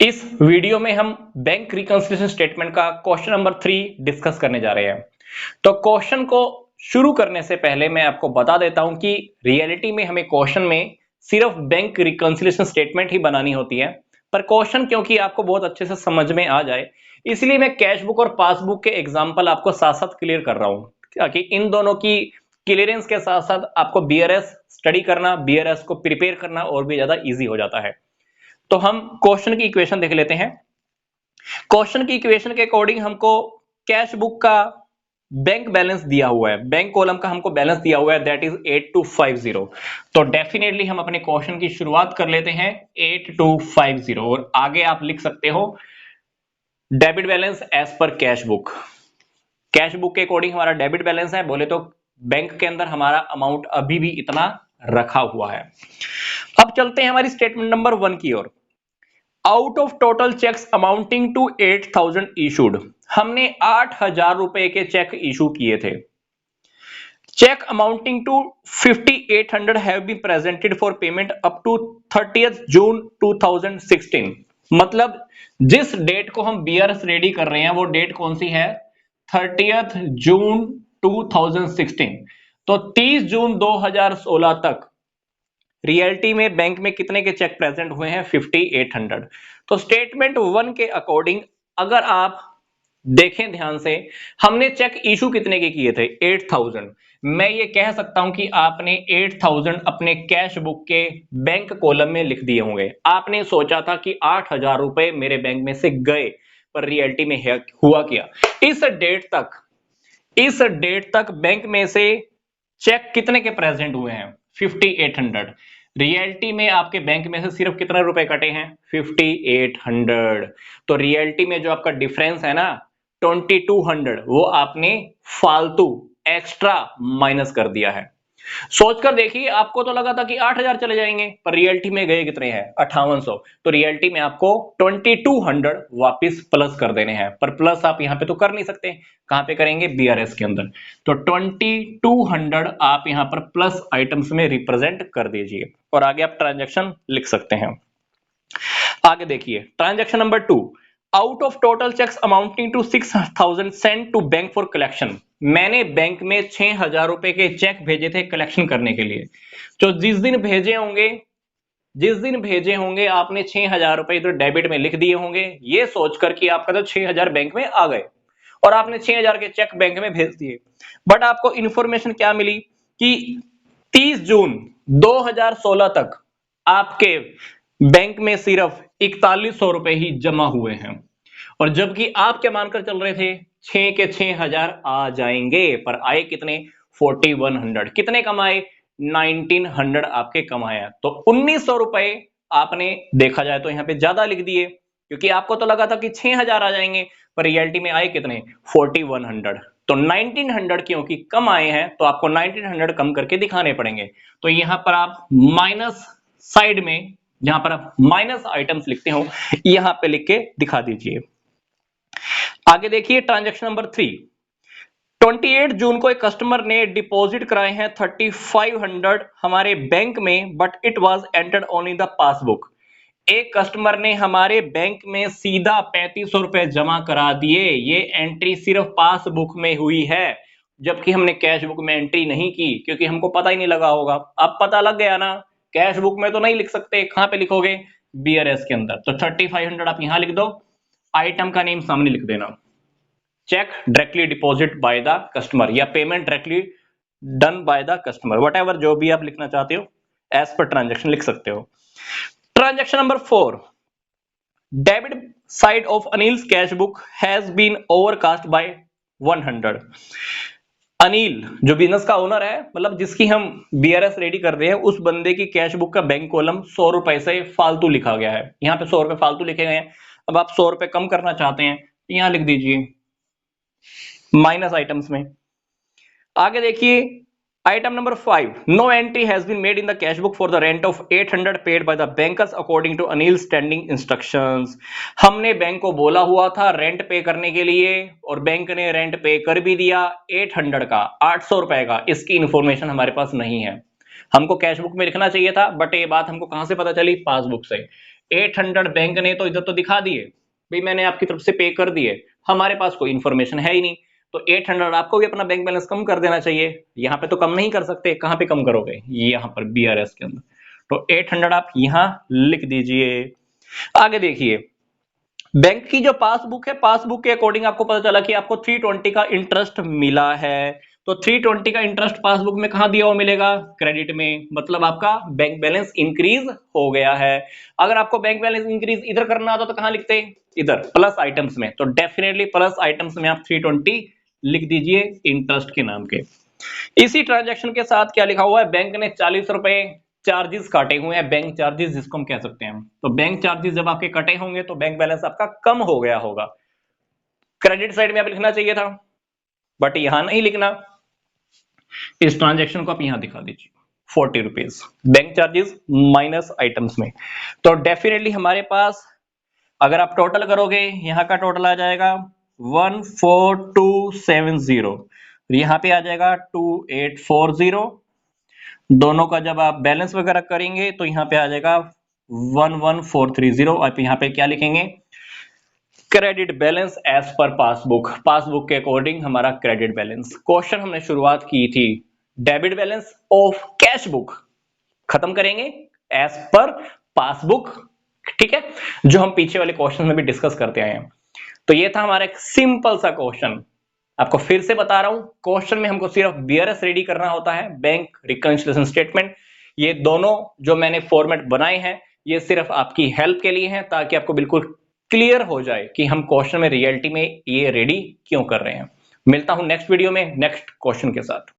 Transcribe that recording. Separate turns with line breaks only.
इस वीडियो में हम बैंक रिकंसिलिएशन स्टेटमेंट का क्वेश्चन नंबर 3 डिस्कस करने जा रहे हैं। तो क्वेश्चन को शुरू करने से पहले मैं आपको बता देता हूं कि रियलिटी में हमें क्वेश्चन में सिर्फ बैंक रिकंसिलिएशन स्टेटमेंट ही बनानी होती है, पर क्वेश्चन क्योंकि आपको बहुत अच्छे से समझ में आ जाए इसलिए मैं कैश बुक और पासबुक के एग्जाम्पल आपको साथ साथ क्लियर कर रहा हूं, ताकि इन दोनों की क्लियरेंस के साथ साथ आपको बीआरएस स्टडी करना, बीआरएस को प्रिपेयर करना और भी ज्यादा इजी हो जाता है। तो हम क्वेश्चन की इक्वेशन देख लेते हैं। क्वेश्चन की इक्वेशन के अकॉर्डिंग हमको कैश बुक का बैंक बैलेंस दिया हुआ है, बैंक कॉलम का हमको बैलेंस दिया हुआ है, दैट इज 8250। तो डेफिनेटली हम अपने क्वेश्चन की शुरुआत कर लेते हैं 8250 और आगे आप लिख सकते हो debit balance as per cash book. Cash book के अकॉर्डिंग हमारा डेबिट बैलेंस है, बोले तो बैंक के अंदर हमारा अमाउंट अभी भी इतना रखा हुआ है। अब चलते हैं हमारी स्टेटमेंट नंबर 1 की ओर। Out of total cheques amounting to 8000 issued, हमने 8000 रुपए के चेक इशू किए थे। Cheque amounting to 5800 have been presented for payment up to 30th June 2016। मतलब जिस डेट को हम बीआरएस रेडी कर रहे हैं वो डेट कौन सी है? 30th June 2016। तो 30 जून 2016 तक रियलिटी में बैंक में कितने के चेक प्रेजेंट हुए हैं? 5800। तो स्टेटमेंट 1 के अकॉर्डिंग अगर आप देखें ध्यान से, हमने चेक इशू कितने के किए थे? 8000। मैं ये कह सकता हूं कि आपने 8000 अपने कैश बुक के बैंक कॉलम में लिख दिए होंगे। आपने सोचा था कि 8000 रुपए मेरे बैंक में से गए, पर रियलिटी में हुआ क्या? इस डेट तक बैंक में से चेक कितने के प्रेजेंट हुए हैं? 5800। रियलिटी में आपके बैंक में से सिर्फ कितने रुपए कटे हैं? 5800। तो रियलिटी में जो आपका डिफरेंस है ना 2200, वो आपने फालतू एक्स्ट्रा माइनस कर दिया है। सोचकर देखिए, आपको तो लगा था कि 8000 चले जाएंगे, पर रियलिटी में गए कितने हैं? 5800। तो रियलिटी में आपको 2200 वापस प्लस कर देने हैं, पर प्लस आप यहां पे तो कर नहीं सकते। कहां पे करेंगे? बीआरएस के अंदर। तो 2200 आप यहां पर प्लस आइटम्स में रिप्रेजेंट कर दीजिए और आगे आप ट्रांजैक्शन लिख सकते हैं। आगे देखिए transaction number 2। Out of total cheques amounting to 6000 send to bank for collection. मैंने बैंक में 6000 रुपए के चेक भेजे थे कलेक्शन करने के लिए। तो जिस दिन भेजे होंगे आपने 6000 रुपए तो डेबिट में लिख दिए होंगे, ये सोचकर कि आपका तो 6000 बैंक में आ गए और आपने 6000 के चेक बैंक में भेज दिए। बट आपको इंफॉर्मेशन क्या मिली कि 30 जून 2016 तक आपके बैंक में सिर्फ 4100 रुपए ही जमा हुए हैं, और जबकि आप क्या मानकर चल रहे थे? 6 के 6000 आ जाएंगे, पर आए कितने? 4100। कितने कमाए? 1900 आपके कमाया। तो 1900 रुपए आपने देखा जाए तो यहां पे ज्यादा लिख दिए, क्योंकि आपको तो लगा था कि 6000 आ जाएंगे, पर रियलिटी में आए कितने? 4100। तो 1900 क्योंकि कम आए हैं तो आपको 1900 कम करके दिखाने पड़ेंगे। तो यहां पर आप माइनस साइड में, जहां पर आप माइनस आइटम्स लिखते हो, यहां पे लिख के दिखा दीजिए। आगे देखिए ट्रांजैक्शन नंबर 3। 28 जून को एक कस्टमर ने डिपॉजिट कराए हैं 3500 हमारे बैंक में, but it was entered only in the passbook. एक कस्टमर ने हमारे बैंक में सीधा 3500 रुपए जमा करा दिए, ये एंट्री सिर्फ पासबुक में हुई है, जबकि हमने कैश बुक में एंट्री नहीं की, क्योंकि हमको पता ही नहीं लगा होगा। अब पता लग गया ना, कैश बुक में तो नहीं लिख सकते, कहां पे लिखोगे? बीआरएस के अंदर। तो 3500 आप यहां लिख दो, आइटम का नेम सामने लिख देना, cheque directly deposit by the customer या payment directly done by the customer, वट जो भी आप लिखना चाहते हो एज पर ट्रांजैक्शन लिख सकते हो। Transaction number 4। Debit side of Anil's cash book has been overcast by 100। Anil जो बिजनेस का ओनर है, मतलब जिसकी हम बीआरएस रेडी कर रहे हैं, उस बंदे की कैश बुक का बैंक कॉलम 100 रुपए से फालतू लिखा गया है। यहां पे 100 रुपए फालतू लिखे गए हैं। अब आप 100 रुपए कम करना चाहते हैं, यहां लिख दीजिए माइनस आइटम्स में। आगे देखिए item number 5। No entry has been made in the cash book for the rent of 800 paid by the bankers according to Anil standing instructions. हमने बैंक को बोला हुआ था रेंट पे करने के लिए, और बैंक ने रेंट पे कर भी दिया 800 का, 800 रुपए का। इसकी इंफॉर्मेशन हमारे पास नहीं है, हमको कैश बुक में लिखना चाहिए था, बट ये बात हमको कहां से पता चली? पासबुक से। 800 बैंक ने तो इधर तो दिखा दिए भाई मैंने आपकी तरफ से पे कर दिए, हमारे पास कोई इंफॉर्मेशन है ही नहीं, तो 800 आपको भी अपना बैंक बैलेंस कम कर देना चाहिए। यहां पे तो कम नहीं कर सकते, कहां पे कम करोगे, यहां पर बीआरएस के अंदर, तो 800 आप यहां लिख दीजिए। आगे देखिए, बैंक की जो पासबुक है, पासबुक के अकॉर्डिंग आपको पता चला कि आपको 320 का इंटरेस्ट मिला है, तो 320 का इंटरेस्ट पासबुक में कहां दिया हुआ मिलेगा, क्रेडिट में, मतलब आपका बैंक बैलेंस इंक्रीज हो गया है। अगर आपको बैंक बैलेंस इंक्रीज इधर करना होता तो कहां लिखते, इधर प्लस आइटम्स में, तो डेफिनेटली प्लस आइटम्स में आप 320 लिख दीजिए इंटरेस्ट के नाम के। इसी ट्रांजैक्शन के साथ क्या लिखा हुआ है, बैंक ने 40 रुपए चार्जेस काटे हुए हैं, बैंक चार्जेस जिसको हम कह सकते हैं, तो बैंक चार्जेस जब आपके कटे होंगे तो बैंक बैलेंस आपका कम हो गया होगा। क्रेडिट साइड में आप लिखना चाहिए था, बट यहां नहीं लिखना, इस ट्रांजैक्शन को आप यहां दिखा दीजिए 40 rupees bank charges minus items में। तो डेफिनेटली हमारे पास अगर आप टोटल करोगे, यहां का टोटल आ जाएगा 14270, यहां पे आ जाएगा 2840, दोनों का जब आप बैलेंस वगैरह करेंगे तो यहां पे आ जाएगा 11430। आप यहां पे क्या लिखेंगे, credit balance as per passbook, passbook के अकॉर्डिंग हमारा क्रेडिट बैलेंस। क्वेश्चन हमने शुरुआत की थी debit balance of cash book, खत्म करेंगे एज पर पासबुक, ठीक है, जो हम पीछे वाले क्वेश्चन में भी डिस्कस करते आए हैं। तो ये था हमारा एक सिंपल सा क्वेश्चन, आपको फिर से बता रहा हूं, क्वेश्चन में हमको सिर्फ बीआरएस रेडी करना होता है, बैंक रिकंसिलिएशन स्टेटमेंट। ये दोनों जो मैंने फॉर्मेट बनाए हैं ये सिर्फ आपकी हेल्प के लिए हैं, ताकि आपको बिल्कुल क्लियर हो जाए कि हम क्वेश्चन में रियलिटी में ये रेडी क्यों कर रहे हैं। मिलता हूं नेक्स्ट वीडियो में नेक्स्ट क्वेश्चन के साथ।